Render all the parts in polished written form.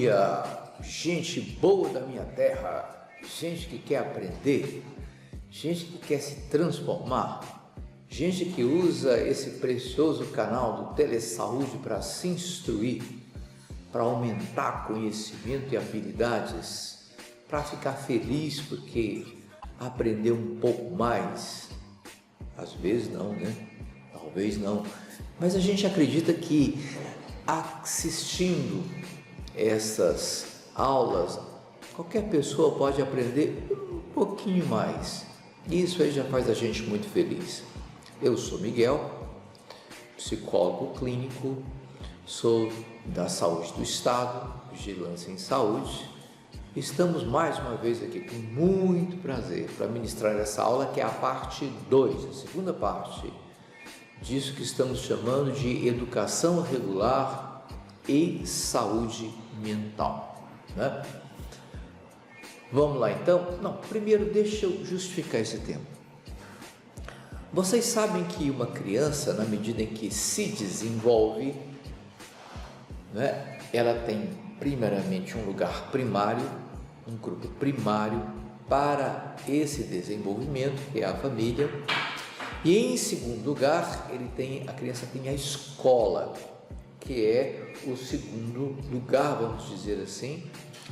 dia, gente boa da minha terra, gente que quer aprender, gente que quer se transformar, gente que usa esse precioso canal do Telesaúde para se instruir, para aumentar conhecimento e habilidades, para ficar feliz porque aprendeu um pouco mais. Às vezes não, né? Talvez não. Mas a gente acredita que assistindo essas aulas, qualquer pessoa pode aprender um pouquinho mais. Isso aí já faz a gente muito feliz. Eu sou Miguel, psicólogo clínico, sou da Saúde do Estado, Vigilância em Saúde. Estamos mais uma vez aqui com muito prazer para ministrar essa aula, que é a parte 2, a segunda parte disso que estamos chamando de educação regular e saúde mental, né? Vamos lá então? Não, primeiro deixa eu justificar esse tema. Vocês sabem que uma criança, na medida em que se desenvolve, né, ela tem primeiramente um lugar primário, um grupo primário para esse desenvolvimento, que é a família. E em segundo lugar, a criança tem a escola, que é o segundo lugar, vamos dizer assim,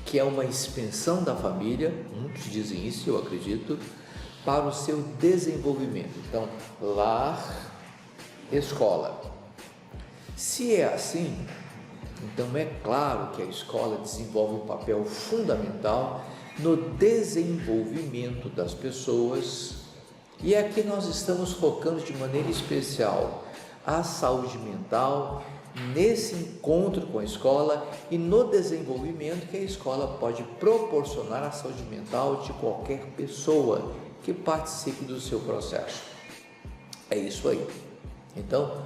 que é uma expansão da família, muitos dizem isso, eu acredito, para o seu desenvolvimento. Então, lar, escola. Se é assim, então é claro que a escola desenvolve um papel fundamental no desenvolvimento das pessoas. E aqui nós estamos focando de maneira especial a saúde mental, nesse encontro com a escola e no desenvolvimento que a escola pode proporcionar à saúde mental de qualquer pessoa que participe do seu processo. É isso aí. Então,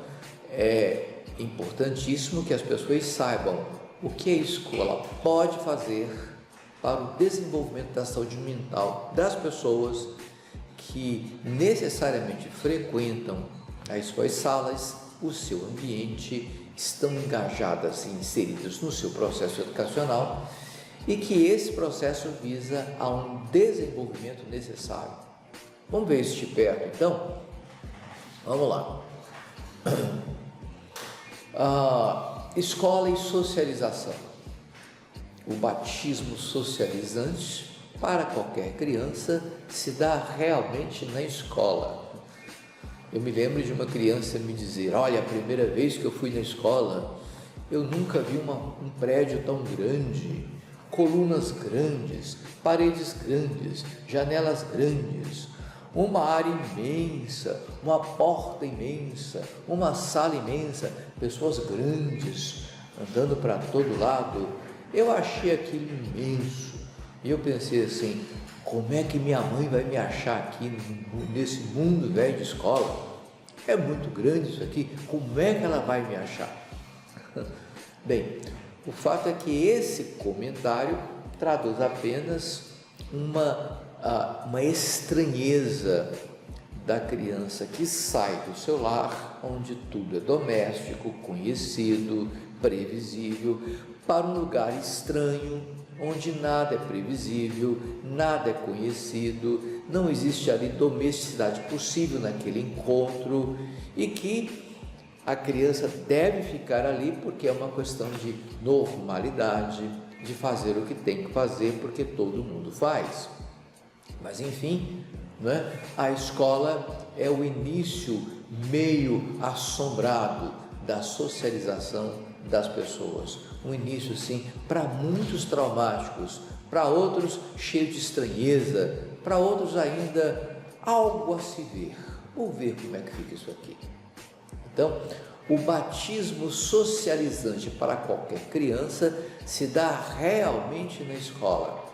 é importantíssimo que as pessoas saibam o que a escola pode fazer para o desenvolvimento da saúde mental das pessoas que necessariamente frequentam as suas salas, o seu ambiente, estão engajadas e inseridas no seu processo educacional e que esse processo visa a um desenvolvimento necessário. Vamos ver isso de perto então? Vamos lá. Escola e socialização. O batismo socializante para qualquer criança se dá realmente na escola. Eu me lembro de uma criança me dizer: olha, a primeira vez que eu fui na escola, eu nunca vi um prédio tão grande, colunas grandes, paredes grandes, janelas grandes, uma área imensa, uma porta imensa, uma sala imensa, pessoas grandes andando para todo lado. Eu achei aquilo imenso. E eu pensei assim: como é que minha mãe vai me achar aqui nesse mundo velho de escola? É muito grande isso aqui, como é que ela vai me achar? Bem, o fato é que esse comentário traduz apenas uma estranheza da criança que sai do seu lar, onde tudo é doméstico, conhecido, previsível, para um lugar estranho, onde nada é previsível, nada é conhecido, não existe ali domesticidade possível naquele encontro, e que a criança deve ficar ali porque é uma questão de normalidade, de fazer o que tem que fazer porque todo mundo faz. Mas enfim, né? A escola é o início meio assombrado da socialização das pessoas, um início sim para muitos traumáticos, para outros cheio de estranheza, para outros ainda algo a se ver. Vamos ver como é que fica isso aqui. Então, o batismo socializante para qualquer criança se dá realmente na escola,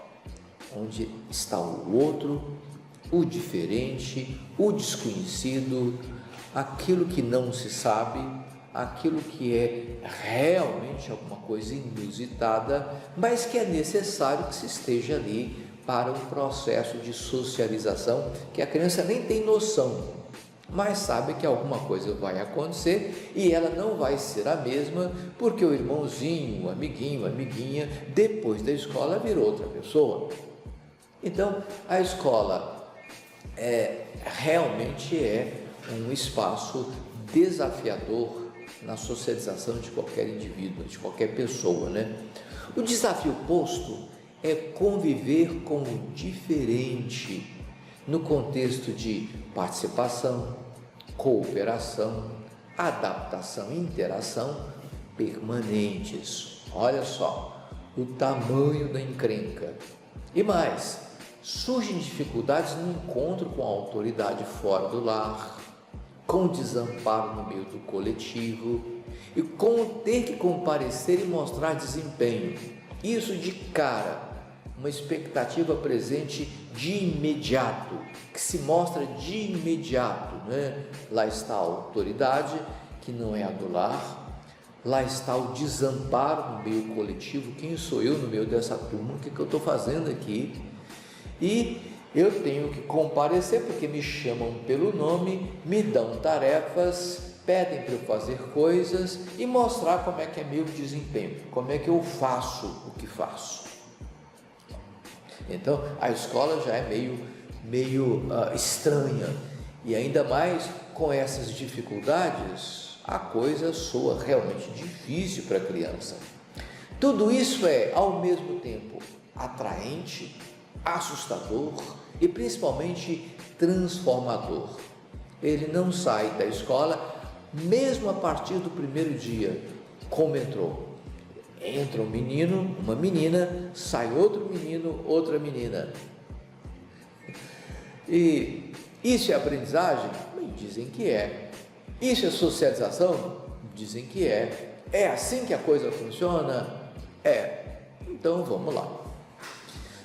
onde está o outro, o diferente, o desconhecido, aquilo que não se sabe, aquilo que é realmente alguma coisa inusitada, mas que é necessário que se esteja ali para um processo de socialização que a criança nem tem noção. mas sabe que alguma coisa vai acontecer e ela não vai ser a mesma, porque o irmãozinho, o amiguinho, a amiguinha, depois da escola virou outra pessoa. Então, a escola realmente é um espaço desafiador na socialização de qualquer indivíduo, de qualquer pessoa, né? O desafio posto é conviver com o diferente no contexto de participação, cooperação, adaptação e interação permanentes. Olha só o tamanho da encrenca. E mais, surgem dificuldades no encontro com a autoridade fora do lar, com o desamparo no meio do coletivo e com o ter que comparecer e mostrar desempenho. Isso de cara, uma expectativa presente de imediato, que se mostra de imediato, né? Lá está a autoridade, que não é a do lar, lá está o desamparo no meio coletivo. Quem sou eu no meio dessa turma? O que eu estou fazendo aqui? E eu tenho que comparecer porque me chamam pelo nome, me dão tarefas, pedem para eu fazer coisas e mostrar como é que é meu desempenho, como é que eu faço o que faço. Então, a escola já é meio estranha, e ainda mais com essas dificuldades, a coisa soa realmente difícil para a criança. Tudo isso é, ao mesmo tempo, atraente, assustador e principalmente transformador. Ele não sai da escola, mesmo a partir do primeiro dia, como entrou. Entra um menino, uma menina, sai outro menino, outra menina. E isso é aprendizagem? Dizem que é. Isso é socialização? Dizem que é. É assim que a coisa funciona? É. Então vamos lá.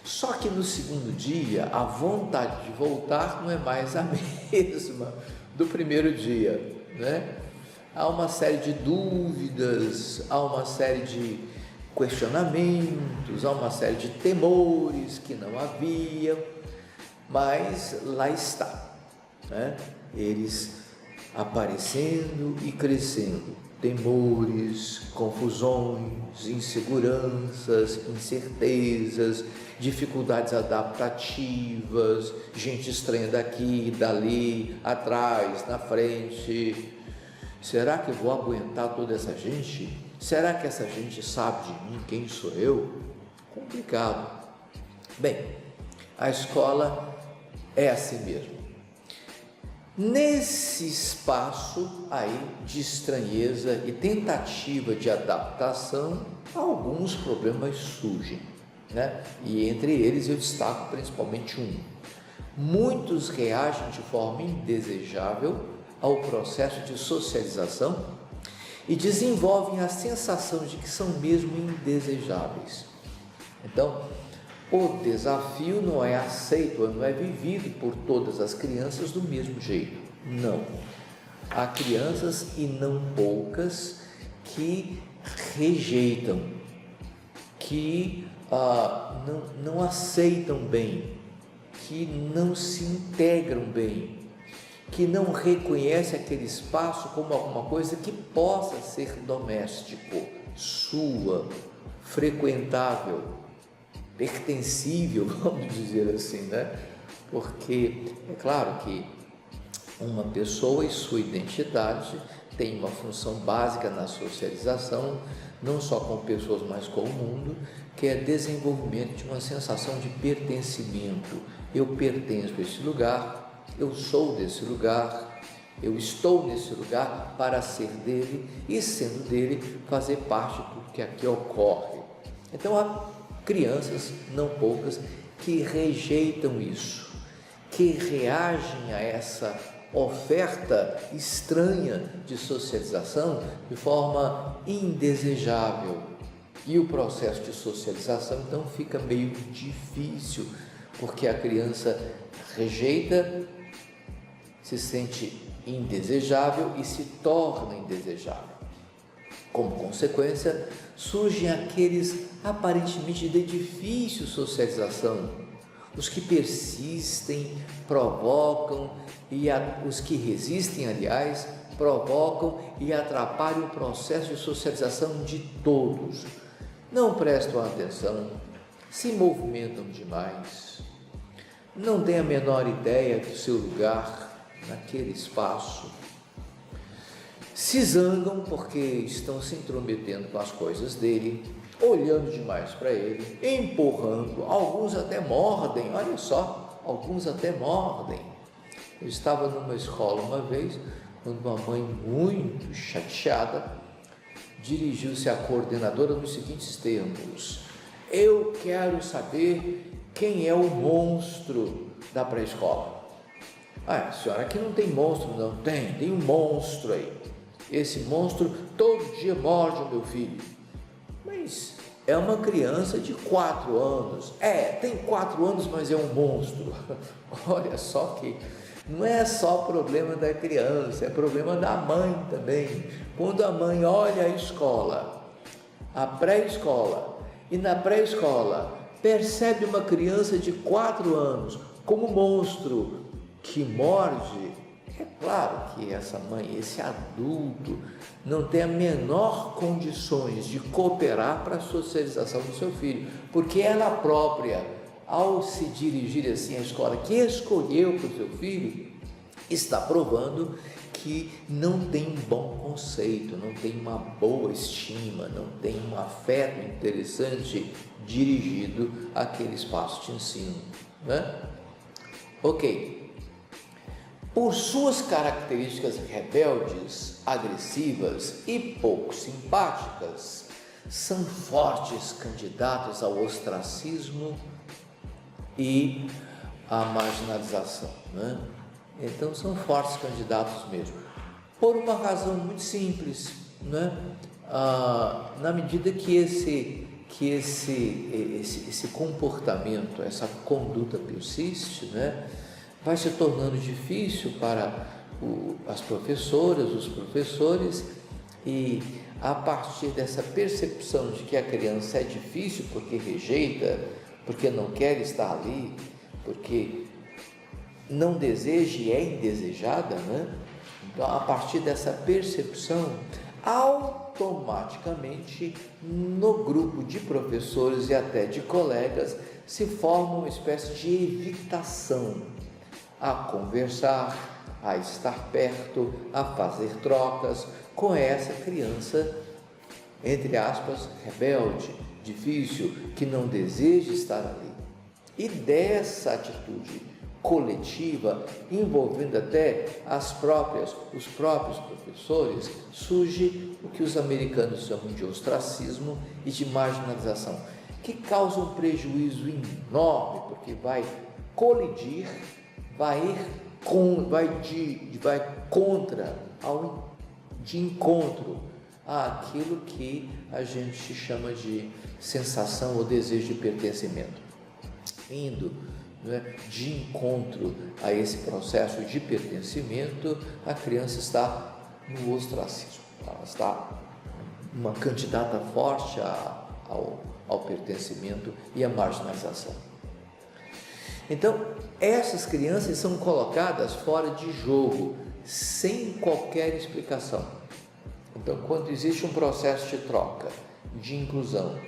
Só que no segundo dia, a vontade de voltar não é mais a mesma do primeiro dia, né? Há uma série de dúvidas, há uma série de questionamentos, há uma série de temores que não haviam, mas lá está, né? Eles aparecendo e crescendo, temores, confusões, inseguranças, incertezas, dificuldades adaptativas, gente estranha daqui, dali, atrás, na frente. Será que eu vou aguentar toda essa gente? Será que essa gente sabe de mim, quem sou eu? Complicado. Bem, a escola é assim mesmo. Nesse espaço aí de estranheza e tentativa de adaptação, alguns problemas surgem, né? E entre eles eu destaco principalmente um. Muitos reagem de forma indesejável ao processo de socialização e desenvolvem a sensação de que são mesmo indesejáveis. Então, o desafio não é aceito, não é vivido por todas as crianças do mesmo jeito. Não. Há crianças, e não poucas, que rejeitam, que não aceitam bem, que não se integram bem, que não reconhece aquele espaço como alguma coisa que possa ser doméstico, sua, frequentável, pertencível, vamos dizer assim, né? Porque é claro que uma pessoa e sua identidade tem uma função básica na socialização, não só com pessoas, mas com o mundo, que é desenvolvimento de uma sensação de pertencimento. Eu pertenço a esse lugar, eu sou desse lugar, eu estou nesse lugar para ser dele e, sendo dele, fazer parte do que aqui ocorre. Então, há crianças, não poucas, que rejeitam isso, que reagem a essa oferta estranha de socialização de forma indesejável. E o processo de socialização, então, fica meio difícil, porque a criança rejeita, se sente indesejável e se torna indesejável. Como consequência, surgem aqueles aparentemente de difícil socialização, Os que persistem provocam os que resistem, aliás, provocam e atrapalham o processo de socialização de todos. Não prestam atenção, se movimentam demais, não têm a menor ideia do seu lugar naquele espaço, se zangam porque estão se intrometendo com as coisas dele, olhando demais para ele, empurrando, alguns até mordem, olha só, alguns até mordem. Eu estava numa escola uma vez, quando uma mãe muito chateada dirigiu-se à coordenadora nos seguintes termos: eu quero saber quem é o monstro da pré-escola. Ah, senhora, aqui não tem monstro, não. Tem um monstro aí. Esse monstro todo dia morde o meu filho. Mas é uma criança de 4 anos. Tem 4 anos, mas é um monstro. Olha só que não é só problema da criança, é problema da mãe também. Quando a mãe olha a escola, a pré-escola, e na pré-escola percebe uma criança de 4 anos como monstro que morde, é claro que essa mãe, esse adulto, não tem a menor condições de cooperar para a socialização do seu filho, porque ela própria, ao se dirigir assim à escola que escolheu para o seu filho, está provando que não tem um bom conceito, não tem uma boa estima, não tem um afeto interessante dirigido àquele espaço de ensino, né? Ok. Por suas características rebeldes, agressivas e pouco simpáticas, são fortes candidatos ao ostracismo e à marginalização, né? Então são fortes candidatos mesmo, por uma razão muito simples, né? Na medida que esse comportamento, essa conduta persiste, né, vai se tornando difícil para as professoras, os professores, e a partir dessa percepção de que a criança é difícil porque rejeita, porque não quer estar ali, porque não deseja e é indesejada, né? Então, a partir dessa percepção, automaticamente no grupo de professores e até de colegas se forma uma espécie de evitação a conversar, a estar perto, a fazer trocas com essa criança, entre aspas, rebelde, difícil, que não deseja estar ali. E dessa atitude coletiva, envolvendo até os próprios professores, surge o que os americanos chamam de ostracismo e de marginalização, que causa um prejuízo enorme, porque vai colidir, vai contra, de encontro àquilo que a gente chama de sensação ou desejo de pertencimento. Indo, né, de encontro a esse processo de pertencimento, a criança está no ostracismo, ela está uma candidata forte ao pertencimento e à marginalização. Então, essas crianças são colocadas fora de jogo, sem qualquer explicação. Então, quando existe um processo de troca, de inclusão,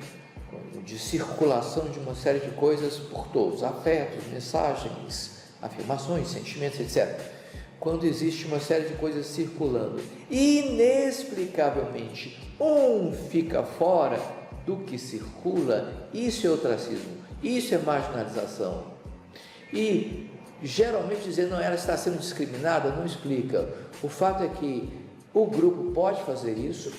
de circulação de uma série de coisas por todos, afetos, mensagens, afirmações, sentimentos, etc. Quando existe uma série de coisas circulando, inexplicavelmente um fica fora do que circula, isso é ostracismo, isso é marginalização. E geralmente dizer, não, ela está sendo discriminada, não explica. O fato é que o grupo pode fazer isso,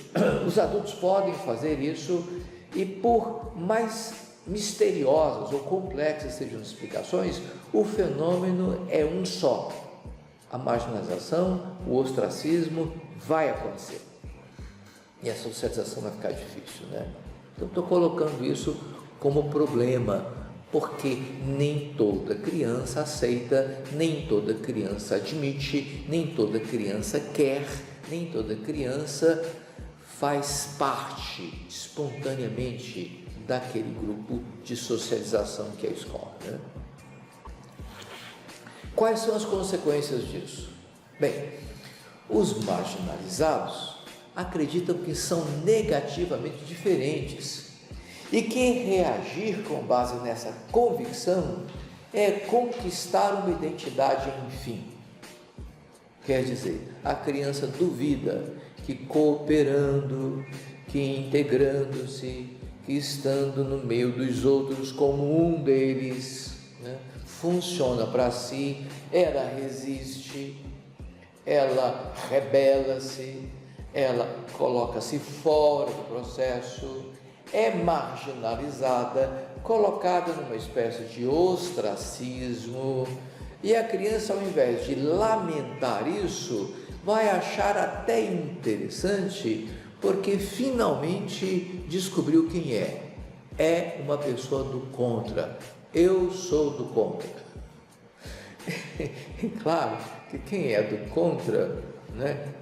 os adultos podem fazer isso, e por mais misteriosas ou complexas sejam as explicações, o fenômeno é um só. A marginalização, o ostracismo vai acontecer. E a socialização vai ficar difícil, né? Então, estou colocando isso como problema, porque nem toda criança aceita, nem toda criança admite, nem toda criança quer, nem toda criança faz parte espontaneamente daquele grupo de socialização que é a escola, né? Quais são as consequências disso? Bem, os marginalizados acreditam que são negativamente diferentes e que reagir com base nessa convicção é conquistar uma identidade, enfim. Quer dizer, a criança duvida que cooperando, que integrando-se, que estando no meio dos outros como um deles, funciona para si, ela resiste, ela rebela-se, ela coloca-se fora do processo, é marginalizada, colocada numa espécie de ostracismo, e a criança, ao invés de lamentar isso, vai achar até interessante, porque finalmente descobriu quem é. É uma pessoa do contra. Eu sou do contra. E claro que quem é do contra,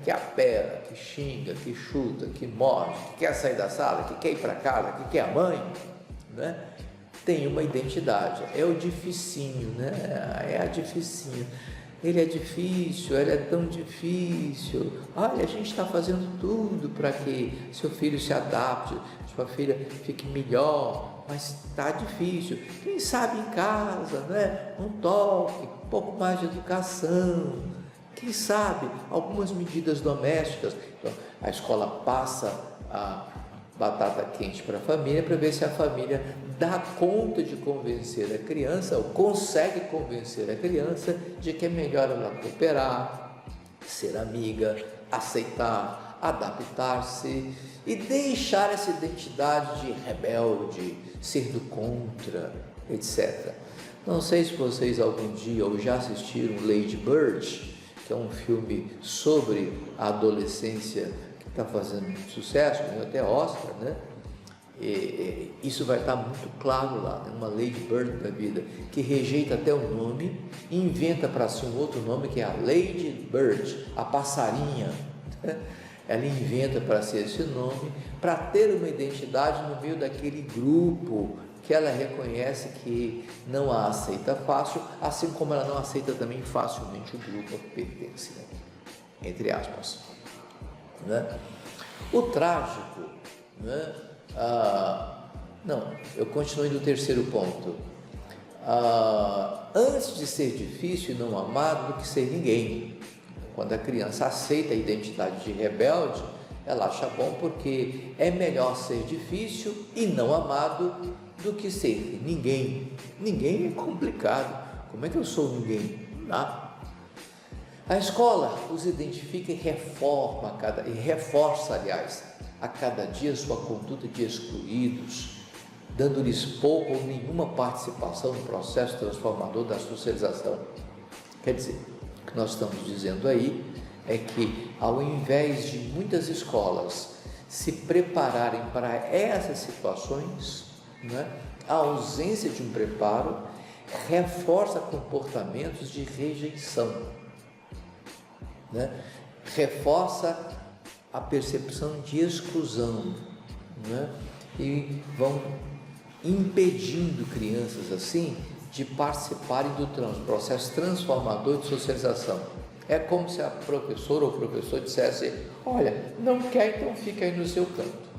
que apela, que xinga, que chuta, que morde, que quer sair da sala, que quer ir para casa, que quer a mãe, tem uma identidade. É o dificinho, é a dificinho. Ele é difícil, ela é tão difícil. Olha, a gente está fazendo tudo para que seu filho se adapte, sua filha fique melhor, mas está difícil. Quem sabe em casa, um toque, um pouco mais de educação. Quem sabe algumas medidas domésticas. Então, a escola passa a batata quente para a família, para ver se a família dá conta de convencer a criança, ou consegue convencer a criança de que é melhor ela cooperar, ser amiga, aceitar, adaptar-se e deixar essa identidade de rebelde, ser do contra, etc. Não sei se vocês algum dia ou já assistiram Lady Bird, que é um filme sobre a adolescência que está fazendo sucesso, ganhou até Oscar, E isso vai estar muito claro lá, uma Lady Bird da vida, que rejeita até o nome e inventa para si um outro nome, que é a Lady Bird, a passarinha. Ela inventa para si esse nome, para ter uma identidade no meio daquele grupo que ela reconhece que não a aceita fácil, assim como ela não aceita também facilmente o grupo a que pertence, entre aspas. O trágico, eu continuo no terceiro ponto. Antes de ser difícil e não amado do que ser ninguém. Quando a criança aceita a identidade de rebelde, ela acha bom, porque é melhor ser difícil e não amado do que ser ninguém. Ninguém é complicado. Como é que eu sou ninguém? A escola os identifica e reforça, a cada dia sua conduta de excluídos, dando-lhes pouco ou nenhuma participação no processo transformador da socialização. Quer dizer, o que nós estamos dizendo aí é que, ao invés de muitas escolas se prepararem para essas situações, a ausência de um preparo reforça comportamentos de rejeição, reforça a percepção de exclusão, e vão impedindo crianças assim de participarem do processo transformador de socialização. É como se a professora ou o professor dissesse: olha, não quer, então fica aí no seu canto.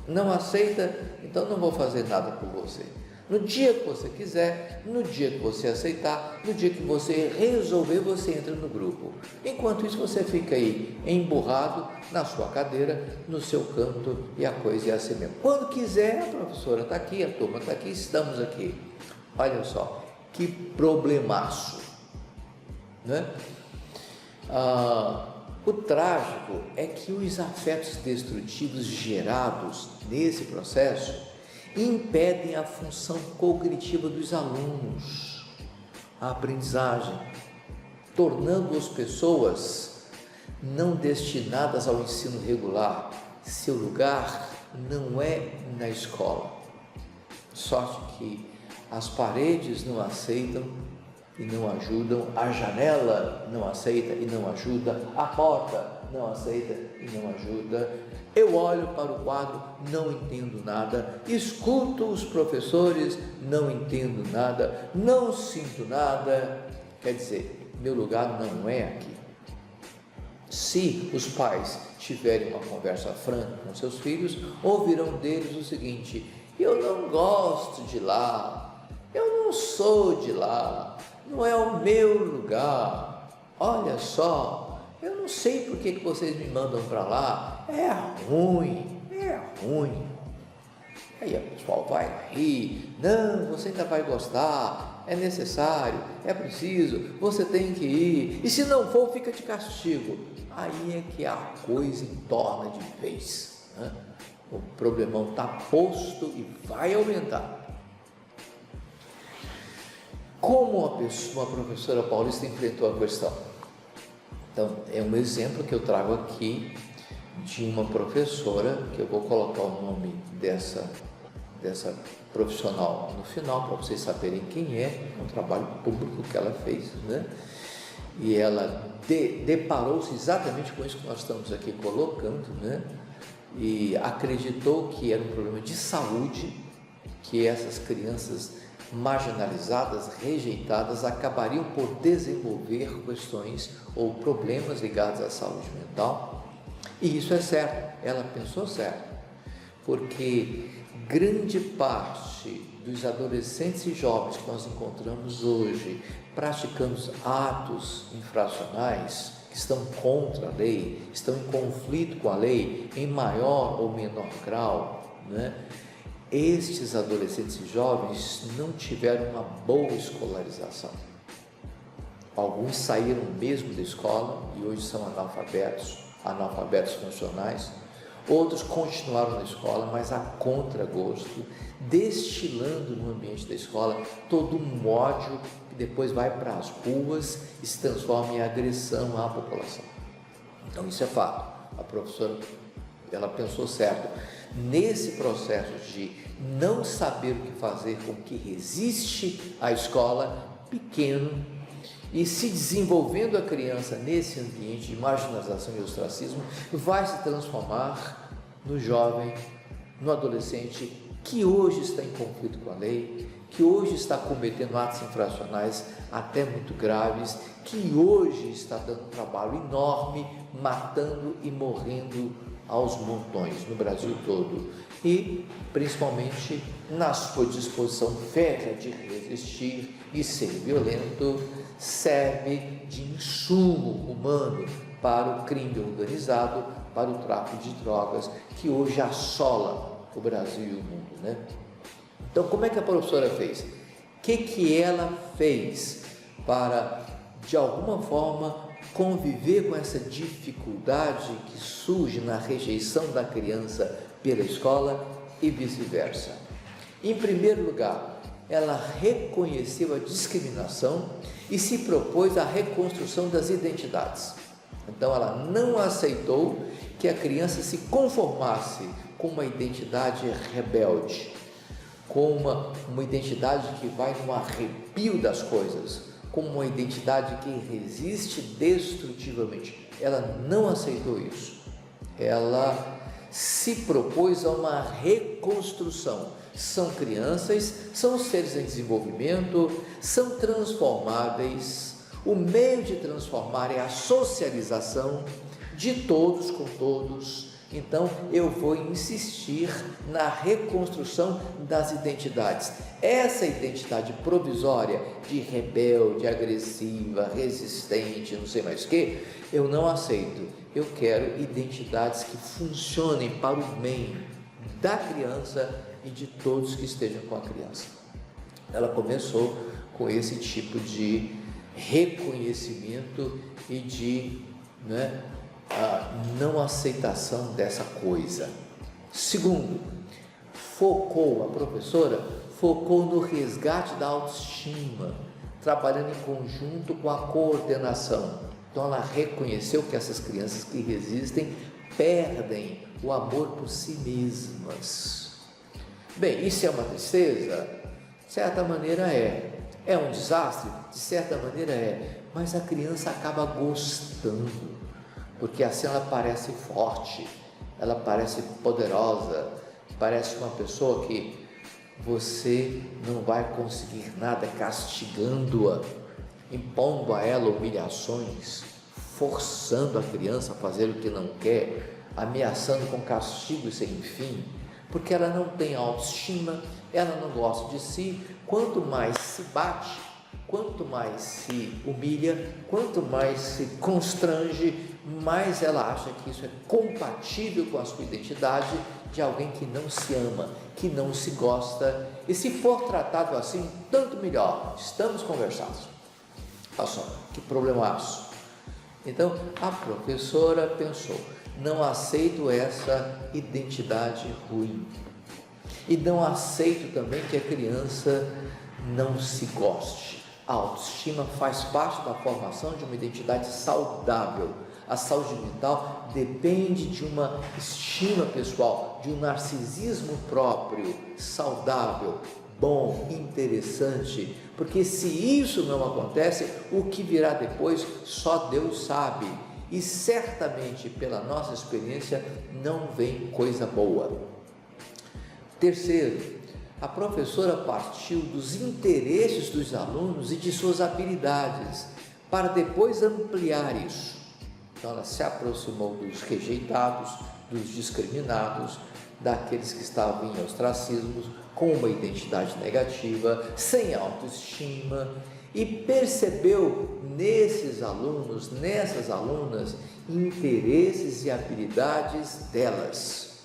Não aceita, então não vou fazer nada por você. No dia que você quiser, no dia que você aceitar, no dia que você resolver, você entra no grupo. Enquanto isso, você fica aí emburrado na sua cadeira, no seu canto, e a coisa é assim mesmo. Quando quiser, a professora está aqui, a turma está aqui, estamos aqui. Olha só, que problemaço, O trágico é que os afetos destrutivos gerados nesse processo impedem a função cognitiva dos alunos, a aprendizagem, tornando-os pessoas não destinadas ao ensino regular. Seu lugar não é na escola. Sorte que as paredes não aceitam e não ajudam, a janela não aceita e não ajuda, a porta não aceita e não ajuda. Eu olho para o quadro, não entendo nada, escuto os professores, não entendo nada, não sinto nada. Quer dizer, meu lugar não é aqui. Se os pais tiverem uma conversa franca com seus filhos, ouvirão deles o seguinte: eu não gosto de lá, eu não sou de lá, não é o meu lugar, olha só, eu não sei por que vocês me mandam para lá, é ruim. Aí o pessoal vai rir: não, você ainda vai gostar, é necessário, é preciso, você tem que ir, e se não for, fica de castigo. Aí é que a coisa entorna de vez, né? O problemão está posto e vai aumentar. Como uma professora paulista enfrentou a questão? Então, é um exemplo que eu trago aqui de uma professora, que eu vou colocar o nome dessa profissional no final, para vocês saberem quem é um trabalho público que ela fez, né? E ela deparou-se exatamente com isso que nós estamos aqui colocando, né? E acreditou que era um problema de saúde, que essas crianças marginalizadas, rejeitadas, acabariam por desenvolver questões ou problemas ligados à saúde mental. E isso é certo, ela pensou certo, porque grande parte dos adolescentes e jovens que nós encontramos hoje praticando atos infracionais, que estão contra a lei, estão em conflito com a lei, em maior ou menor grau, né? Estes adolescentes e jovens não tiveram uma boa escolarização. Alguns saíram mesmo da escola e hoje são analfabetos funcionais. Outros continuaram na escola, mas a contragosto, destilando no ambiente da escola todo um ódio que depois vai para as ruas e se transforma em agressão à população. Então isso é fato. A professora, ela pensou certo. Nesse processo de não saber o que fazer com que resiste a escola, pequeno, e se desenvolvendo a criança nesse ambiente de marginalização e ostracismo, vai se transformar no jovem, no adolescente que hoje está em conflito com a lei, que hoje está cometendo atos infracionais até muito graves, que hoje está dando um trabalho enorme, matando e morrendo aos montões no Brasil todo, e principalmente na sua disposição férrea de resistir e ser violento, serve de insumo humano para o crime organizado, para o tráfico de drogas, que hoje assola o Brasil e o mundo, né? Então, como é que a professora fez? O que ela fez para, de alguma forma, conviver com essa dificuldade que surge na rejeição da criança pela escola e vice-versa? Em primeiro lugar, ela reconheceu a discriminação e se propôs a reconstrução das identidades. Então, ela não aceitou que a criança se conformasse com uma identidade rebelde, com uma identidade que vai no arrepio das coisas, com uma identidade que resiste destrutivamente. Ela não aceitou isso. Ela se propôs a uma reconstrução. São crianças, são seres em desenvolvimento, são transformáveis. O meio de transformar é a socialização de todos com todos. Então, eu vou insistir na reconstrução das identidades. Essa identidade provisória de rebelde, agressiva, resistente, não sei mais o que, eu não aceito. Eu quero identidades que funcionem para o bem da criança e de todos que estejam com a criança. Ela começou com esse tipo de reconhecimento e de a não aceitação dessa coisa. Segundo, a professora focou no resgate da autoestima, trabalhando em conjunto com a coordenação. Então ela reconheceu que essas crianças que resistem perdem o amor por si mesmas. Bem, isso é uma tristeza? De certa maneira é. É um desastre? De certa maneira é. Mas a criança acaba gostando, porque assim ela parece forte, ela parece poderosa, parece uma pessoa que você não vai conseguir nada castigando-a. impondo a ela humilhações, forçando a criança a fazer o que não quer, ameaçando com castigo sem fim, porque ela não tem autoestima, ela não gosta de si. Quanto mais se bate, quanto mais se humilha, quanto mais se constrange, mais ela acha que isso é compatível com a sua identidade de alguém que não se ama, que não se gosta. E se for tratado assim, tanto melhor. Estamos conversados. Passou, que problemaço. Então a professora pensou: não aceito essa identidade ruim, e não aceito também que a criança não se goste. A autoestima faz parte da formação de uma identidade saudável. A saúde mental depende de uma estima pessoal, de um narcisismo próprio, saudável, bom, interessante, porque se isso não acontece, o que virá depois só Deus sabe, e certamente pela nossa experiência não vem coisa boa. Terceiro, a professora partiu dos interesses dos alunos e de suas habilidades, para depois ampliar isso. Então ela se aproximou dos rejeitados, dos discriminados, daqueles que estavam em ostracismo, com uma identidade negativa, sem autoestima, e percebeu nesses alunos, nessas alunas, interesses e habilidades delas,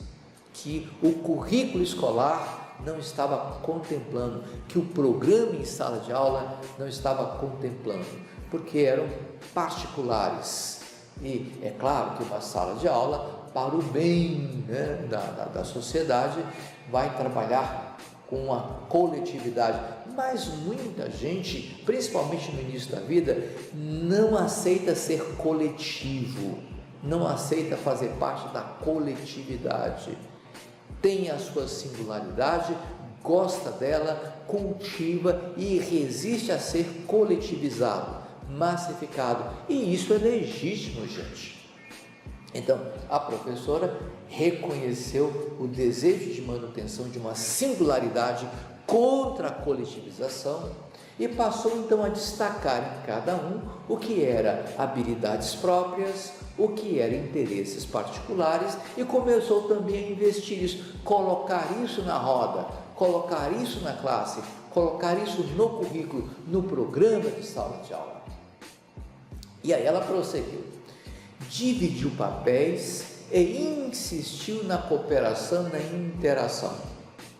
que o currículo escolar não estava contemplando, que o programa em sala de aula não estava contemplando, porque eram particulares. E é claro que uma sala de aula, para o bem, né, da sociedade, vai trabalhar com a coletividade, mas muita gente, principalmente no início da vida, não aceita ser coletivo, não aceita fazer parte da coletividade, tem a sua singularidade, gosta dela, cultiva e resiste a ser coletivizado, massificado, e isso é legítimo, gente. Então a professora reconheceu o desejo de manutenção de uma singularidade contra a coletivização e passou então a destacar em cada um o que era habilidades próprias, o que era interesses particulares, e começou também a investir isso, colocar isso na roda, colocar isso na classe, colocar isso no currículo, no programa de sala de aula. E aí ela prosseguiu, dividiu papéis e insistiu na cooperação, na interação,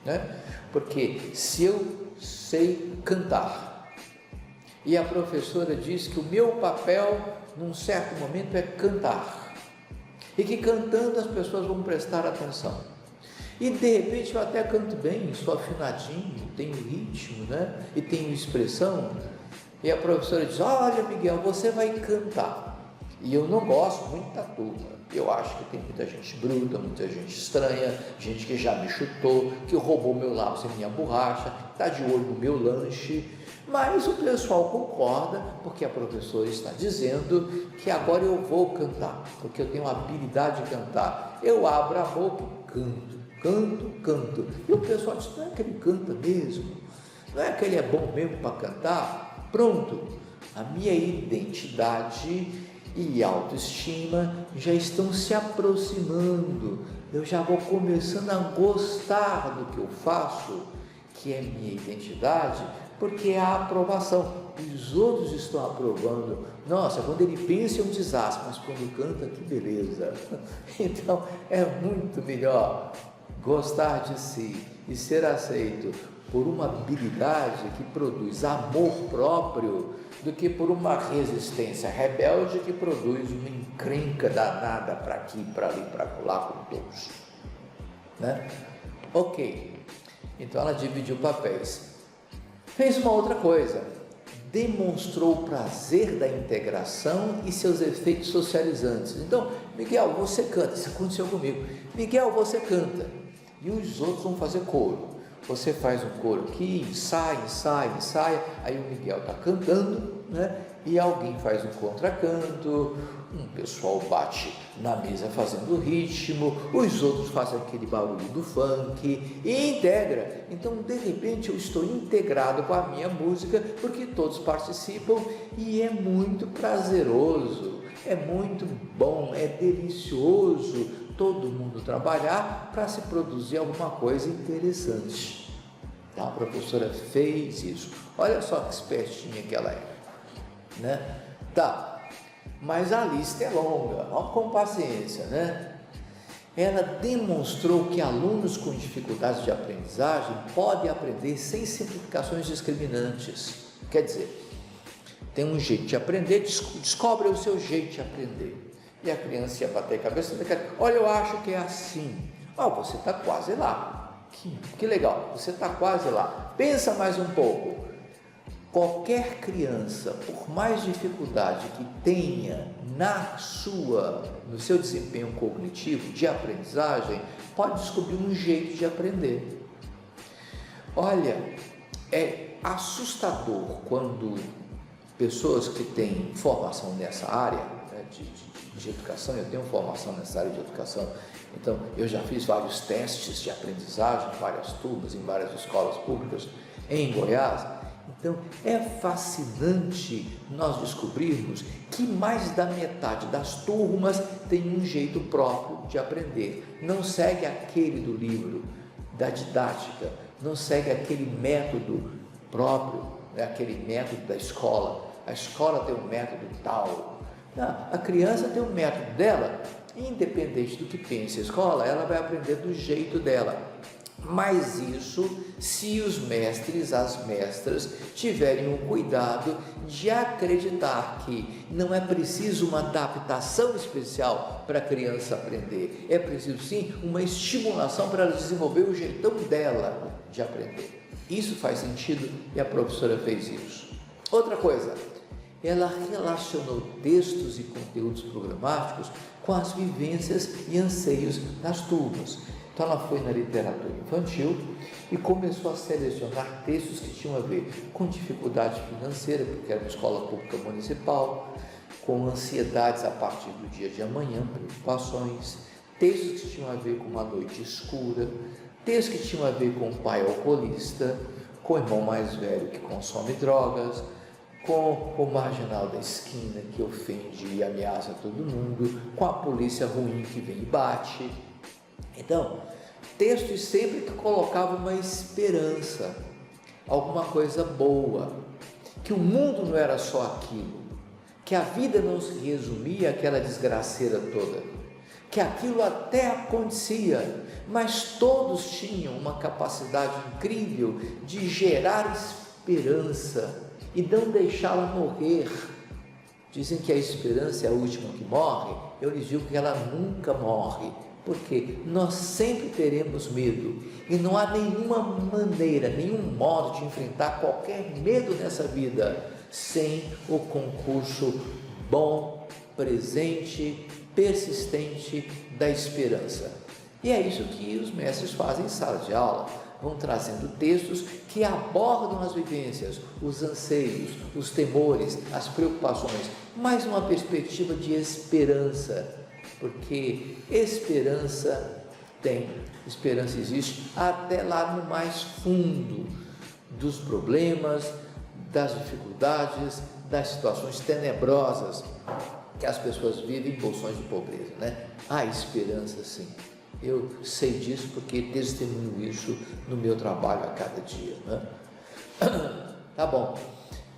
né? Porque se eu sei cantar e a professora diz que o meu papel num certo momento é cantar, e que cantando as pessoas vão prestar atenção, e de repente eu até canto bem, sou afinadinho, tenho ritmo, né? E tenho expressão, e a professora diz: olha, Miguel, você vai cantar. E eu não gosto muito da turma, eu acho que tem muita gente bruta, muita gente estranha, gente que já me chutou, que roubou meu lápis e minha borracha, está de olho no meu lanche, mas o pessoal concorda, porque a professora está dizendo que agora eu vou cantar, porque eu tenho a habilidade de cantar. Eu abro a boca e canto, e o pessoal diz: não é que ele canta mesmo, não é que ele é bom mesmo para cantar? Pronto, a minha identidade e autoestima já estão se aproximando, eu já vou começando a gostar do que eu faço, que é minha identidade, porque é a aprovação, os outros estão aprovando. Nossa, quando ele pensa é um desastre, mas quando canta, que beleza. Então é muito melhor gostar de si e ser aceito por uma habilidade que produz amor próprio, do que por uma resistência rebelde que produz uma encrenca danada para aqui, para ali, para lá com todos, né? Ok, então ela dividiu papéis, fez uma outra coisa, demonstrou o prazer da integração e seus efeitos socializantes. Então, Miguel, você canta, isso aconteceu comigo, Miguel, você canta, e os outros vão fazer coro. Você faz um coro aqui, ensaia, aí o Miguel está cantando, né? e alguém faz um contracanto, um pessoal bate na mesa fazendo ritmo, os outros fazem aquele barulho do funk e integra. Então, de repente, eu estou integrado com a minha música porque todos participam e é muito prazeroso, é muito bom, é delicioso todo mundo trabalhar para se produzir alguma coisa interessante. Então, a professora fez isso. Olha só que espertinha que ela é, né? Tá, mas a lista é longa, vamos com paciência, né? Ela demonstrou que alunos com dificuldades de aprendizagem podem aprender sem simplificações discriminantes. Quer dizer, tem um jeito de aprender, descobre o seu jeito de aprender. E a criança ia bater a cabeça, olha, eu acho que é assim. Você está quase lá. Que legal, você está quase lá. Pensa mais um pouco. Qualquer criança, por mais dificuldade que tenha no seu desempenho cognitivo de aprendizagem, pode descobrir um jeito de aprender. Olha, é assustador quando pessoas que têm formação nessa área, né, de educação, eu tenho formação nessa área de educação, então eu já fiz vários testes de aprendizagem, várias turmas, em várias escolas públicas em Goiás. Então, é fascinante nós descobrirmos que mais da metade das turmas tem um jeito próprio de aprender. Não segue aquele do livro, da didática, não segue aquele método próprio, né, aquele método da escola. A escola tem um método tal. Não, a criança tem um método dela, independente do que pense a escola, ela vai aprender do jeito dela. Mas isso se os mestres, as mestras tiverem o cuidado de acreditar que não é preciso uma adaptação especial para a criança aprender, é preciso sim uma estimulação para ela desenvolver o jeitão dela de aprender. Isso faz sentido e a professora fez isso. Outra coisa, ela relacionou textos e conteúdos programáticos com as vivências e anseios das turmas. Então ela foi na literatura infantil e começou a selecionar textos que tinham a ver com dificuldade financeira, porque era uma escola pública municipal, com ansiedades a partir do dia de amanhã, preocupações, textos que tinham a ver com uma noite escura, textos que tinham a ver com o pai alcoolista, com o irmão mais velho que consome drogas, com o marginal da esquina que ofende e ameaça todo mundo, com a polícia ruim que vem e bate. Então, textos sempre que colocavam uma esperança, alguma coisa boa, que o mundo não era só aquilo, que a vida não se resumia àquela desgraceira toda, que aquilo até acontecia, mas todos tinham uma capacidade incrível de gerar esperança e não deixá-la morrer. Dizem que a esperança é a última que morre, eu lhes digo que ela nunca morre, porque nós sempre teremos medo e não há nenhuma maneira, nenhum modo de enfrentar qualquer medo nessa vida sem o concurso bom, presente, persistente da esperança. E é isso que os mestres fazem em sala de aula, vão trazendo textos que abordam as vivências, os anseios, os temores, as preocupações, mas numa perspectiva de esperança, porque esperança existe até lá no mais fundo dos problemas, das dificuldades, das situações tenebrosas que as pessoas vivem em posições de pobreza, né? Há esperança, sim. Eu sei disso porque testemunho isso no meu trabalho a cada dia, né? Tá bom.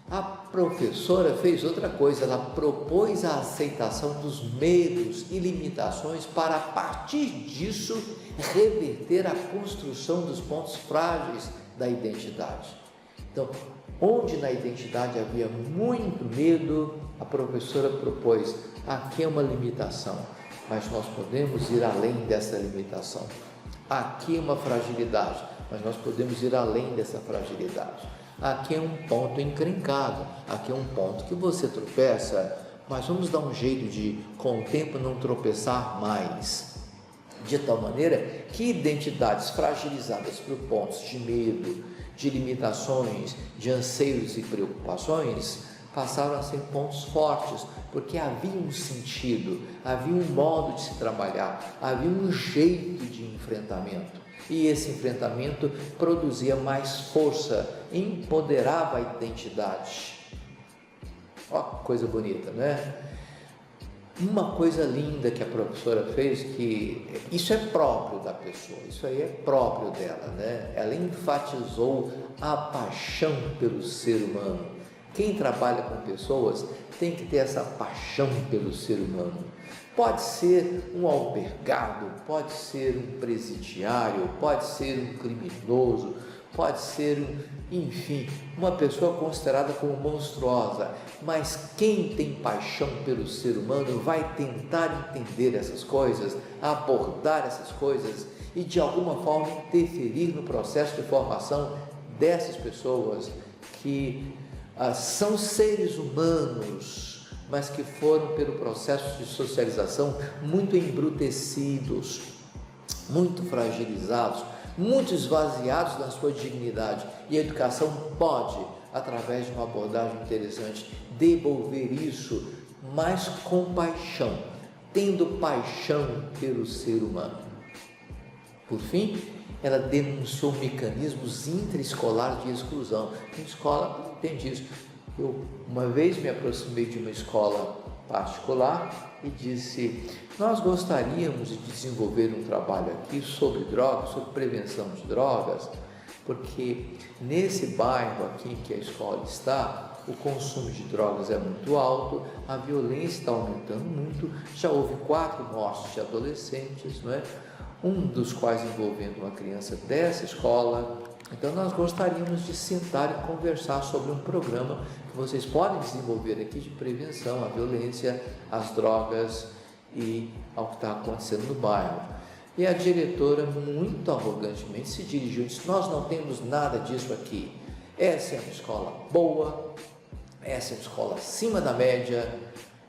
A professora fez outra coisa, ela propôs a aceitação dos medos e limitações para, a partir disso, reverter a construção dos pontos frágeis da identidade. Então, onde na identidade havia muito medo, a professora propôs, aqui é uma limitação, mas nós podemos ir além dessa limitação. Aqui é uma fragilidade, mas nós podemos ir além dessa fragilidade. Aqui é um ponto encrencado, aqui é um ponto que você tropeça, mas vamos dar um jeito de, com o tempo, não tropeçar mais, de tal maneira que identidades fragilizadas por pontos de medo, de limitações, de anseios e preocupações, passaram a ser pontos fortes, porque havia um sentido, havia um modo de se trabalhar, havia um jeito de enfrentamento. E esse enfrentamento produzia mais força, empoderava a identidade. Ó, que coisa bonita, né? Uma coisa linda que a professora fez, que isso é próprio da pessoa, isso aí é próprio dela, né? Ela enfatizou a paixão pelo ser humano. Quem trabalha com pessoas tem que ter essa paixão pelo ser humano. Pode ser um albergado, pode ser um presidiário, pode ser um criminoso, pode ser, enfim, uma pessoa considerada como monstruosa, mas quem tem paixão pelo ser humano vai tentar entender essas coisas, abordar essas coisas e de alguma forma interferir no processo de formação dessas pessoas que são seres humanos, mas que foram pelo processo de socialização muito embrutecidos, muito fragilizados, muito esvaziados da sua dignidade, e a educação pode, através de uma abordagem interessante, devolver isso, mas com paixão, tendo paixão pelo ser humano. Por fim, ela denunciou mecanismos intraescolares de exclusão. Em escola tem disso. Eu uma vez me aproximei de uma escola particular e disse: nós gostaríamos de desenvolver um trabalho aqui sobre drogas, sobre prevenção de drogas, porque nesse bairro aqui em que a escola está, o consumo de drogas é muito alto, a violência está aumentando muito, já houve 4 mortes de adolescentes, não é? Um dos quais envolvendo uma criança dessa escola. Então nós gostaríamos de sentar e conversar sobre um programa que vocês podem desenvolver aqui de prevenção à violência, às drogas e ao que está acontecendo no bairro. E a diretora, muito arrogantemente, se dirigiu e disse: nós não temos nada disso aqui, essa é uma escola boa, essa é uma escola acima da média,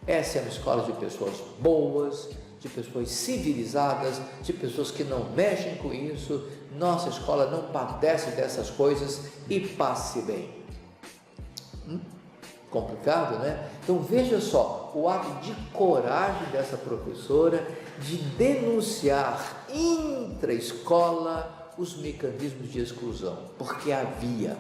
essa é uma escola de pessoas boas, de pessoas civilizadas, de pessoas que não mexem com isso, nossa escola não padece dessas coisas e passe bem. Complicado, né? Então veja só, o ato de coragem dessa professora de denunciar intra-escola os mecanismos de exclusão, porque havia,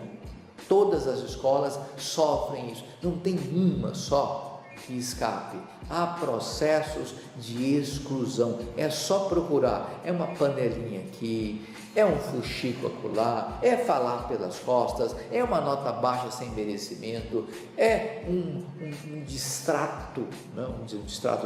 todas as escolas sofrem isso, não tem uma só que escape. Há processos de exclusão, é só procurar, é uma panelinha aqui, é um fuxico acolá, é falar pelas costas, é uma nota baixa sem merecimento, é um distrato,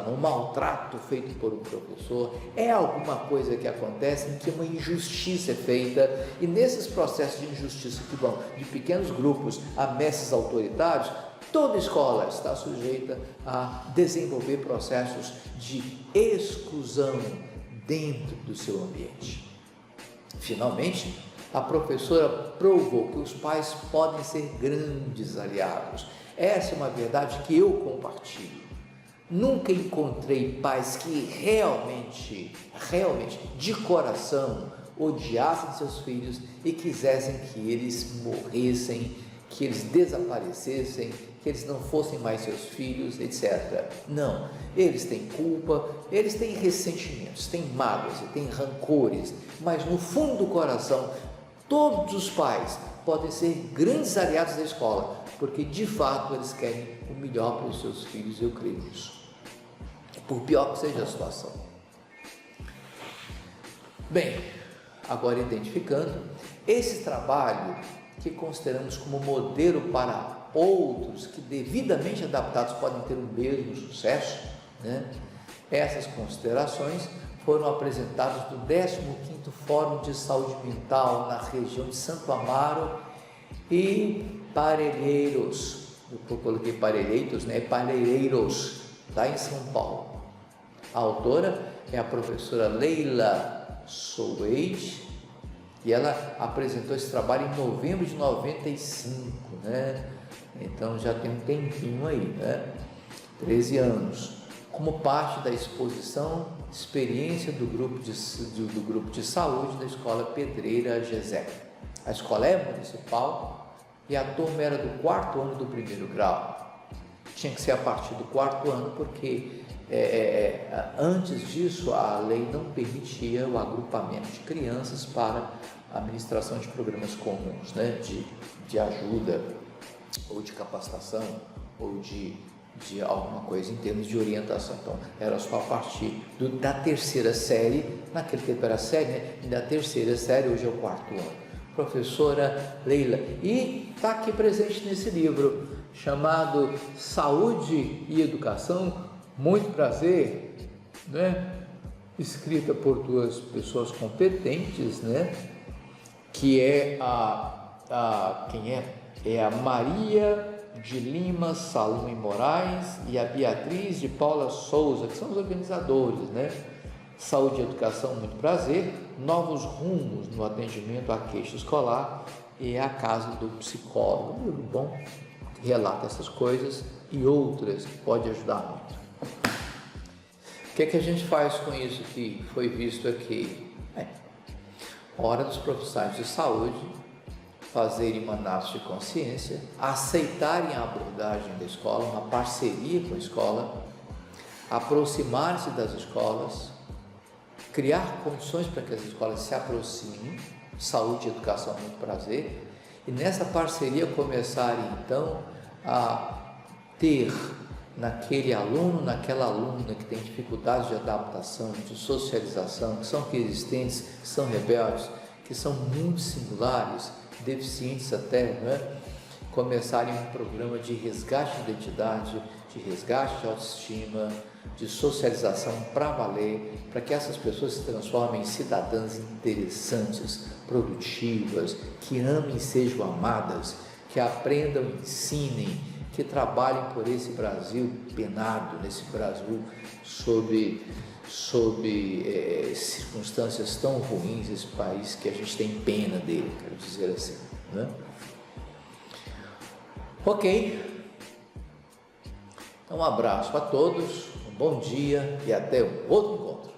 um maltrato feito por um professor, é alguma coisa que acontece em que uma injustiça é feita, e nesses processos de injustiça que vão de pequenos grupos a mestres autoritários, toda escola está sujeita a desenvolver processos de exclusão dentro do seu ambiente. Finalmente, a professora provou que os pais podem ser grandes aliados. Essa é uma verdade que eu compartilho. Nunca encontrei pais que realmente, de coração, odiassem seus filhos e quisessem que eles morressem, que eles desaparecessem, que eles não fossem mais seus filhos, etc. Não, eles têm culpa, eles têm ressentimentos, têm mágoas, têm rancores, mas no fundo do coração, todos os pais podem ser grandes aliados da escola, porque de fato eles querem o melhor para os seus filhos, eu creio nisso, por pior que seja a situação. Bem, agora identificando, esse trabalho que consideramos como modelo para outros que devidamente adaptados podem ter o mesmo sucesso, né? Essas considerações foram apresentadas no 15º Fórum de Saúde Mental na região de Santo Amaro e Parelheiros. Eu coloquei Parelheiros, né? Parelheiros, lá em São Paulo. A autora é a professora Leila Soueide, e ela apresentou esse trabalho em novembro de 95, né? Então já tem um tempinho aí, né? 13 anos, como parte da exposição experiência do grupo de saúde da Escola Pedreira Gesé. A escola é municipal e a turma era do 4º ano do 1º grau. tinha que ser a partir do 4º ano, porque antes disso a lei não permitia o agrupamento de crianças para a administração de programas comuns, né, de ajuda ou de capacitação ou de alguma coisa em termos de orientação. Então era só a partir da 3ª série, naquele tempo era série, né, da 3ª série, hoje é o 4º ano. Professora Leila, e está aqui presente nesse livro chamado Saúde e Educação. Muito prazer, né? Escrita por 2 pessoas competentes, né? Que é quem é? É a Maria de Lima Salome Moraes e a Beatriz de Paula Souza, que são os organizadores, né? Saúde e Educação, muito prazer. Novos rumos no atendimento à queixa escolar e a casa do psicólogo. Um livro bom, que relata essas coisas e outras que pode ajudar muito. O que é que a gente faz com isso que foi visto aqui? Hora dos profissionais de saúde fazerem mandatos de consciência, aceitarem a abordagem da escola, uma parceria com a escola, aproximar-se das escolas, criar condições para que as escolas se aproximem, saúde e educação, muito prazer, e nessa parceria começarem então a ter naquele aluno, naquela aluna que tem dificuldades de adaptação, de socialização, que são resistentes, que são rebeldes, que são muito singulares, deficientes até, né? Começarem um programa de resgate de identidade, de resgate de autoestima, de socialização para valer, para que essas pessoas se transformem em cidadãs interessantes, produtivas, que amem e sejam amadas, que aprendam, ensinem, que trabalhem por esse Brasil penado, nesse Brasil sob circunstâncias tão ruins, esse país que a gente tem pena dele, quero dizer assim, né? Ok, então um abraço a todos, um bom dia e até um outro encontro.